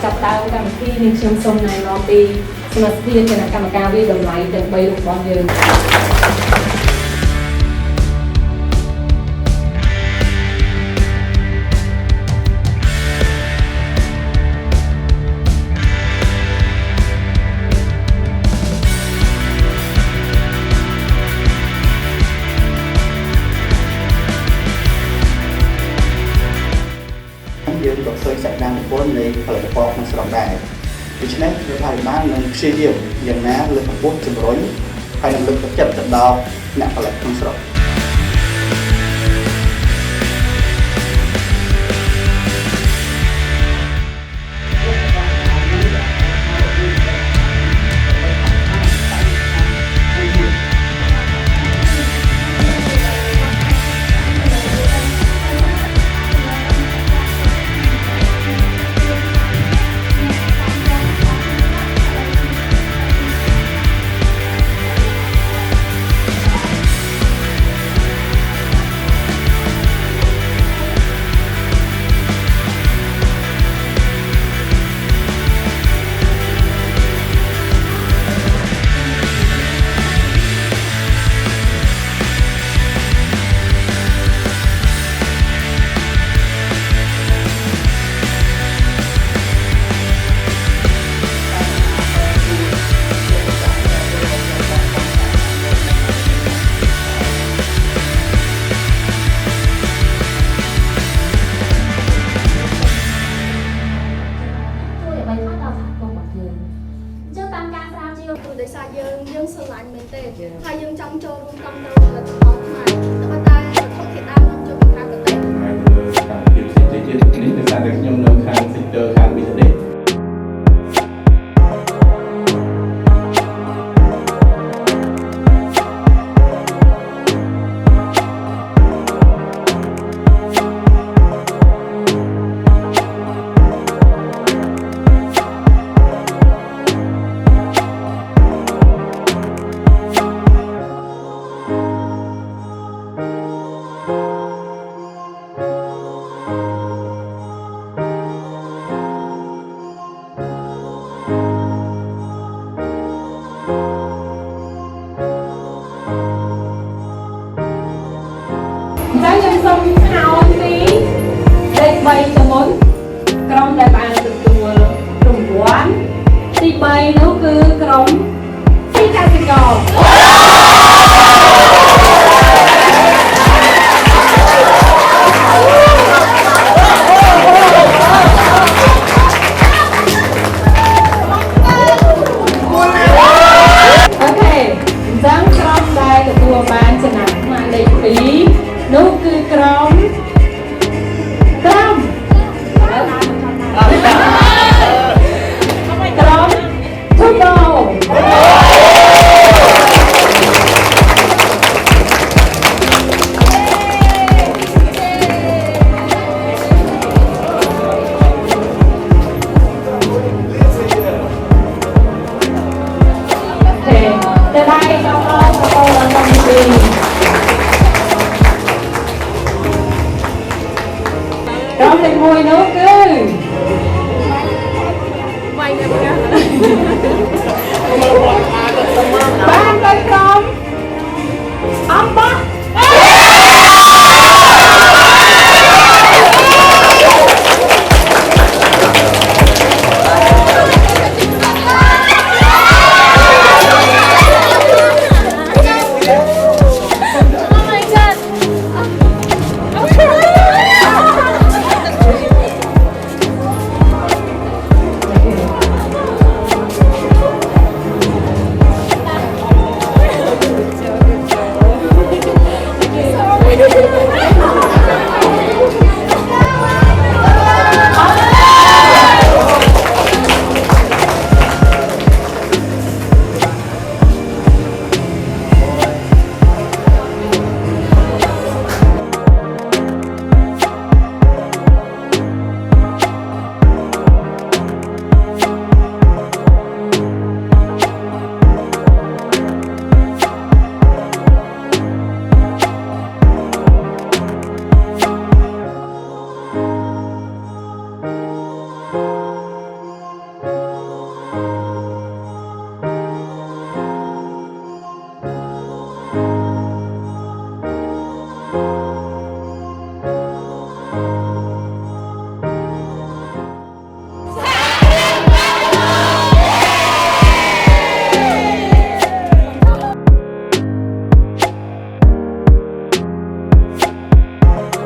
ចាប់ដើមកម្មវិធីនេះខ្ញុំសូមណែនាំពីសមាជិកគណៈកម្មការវិតម្លៃទាំង3រូបរបស់យើង យើងក៏ឃើញសក្តានុពលនៃផលិតផលក្នុងស្រុកដែរដូច្នេះរដ្ឋាភិបាលនឹងព្យាយាមយ៉ាងណាលើកកម្ពស់ជំរុញហើយនឹងលើកទឹកចិត្តទៅដល់អ្នកផលិតក្នុងស្រុក ដោយសារយើងស្រឡាញ់មែនទេហើយយើងចង់ចូលរួមកម្មវិធីផលិតផលខ្មែរតែតែធនធានដើមនាំចូលពីក្រៅប្រទេសហើយកម្មវិធីផ្សេងទៀតនេះដោយសារតែខ្ញុំនៅខាង sector ខាង business ក្រុមដែលបានទទួលរង្វាន់ទី3នោះគឺក្រុមទីកសិករអូខេអញ្ចឹងក្រុមដែលទទួលបានចំណាត់ថ្នាក់លេខ2នោះគឺក្រុម ក្រុមលេខ1នោះ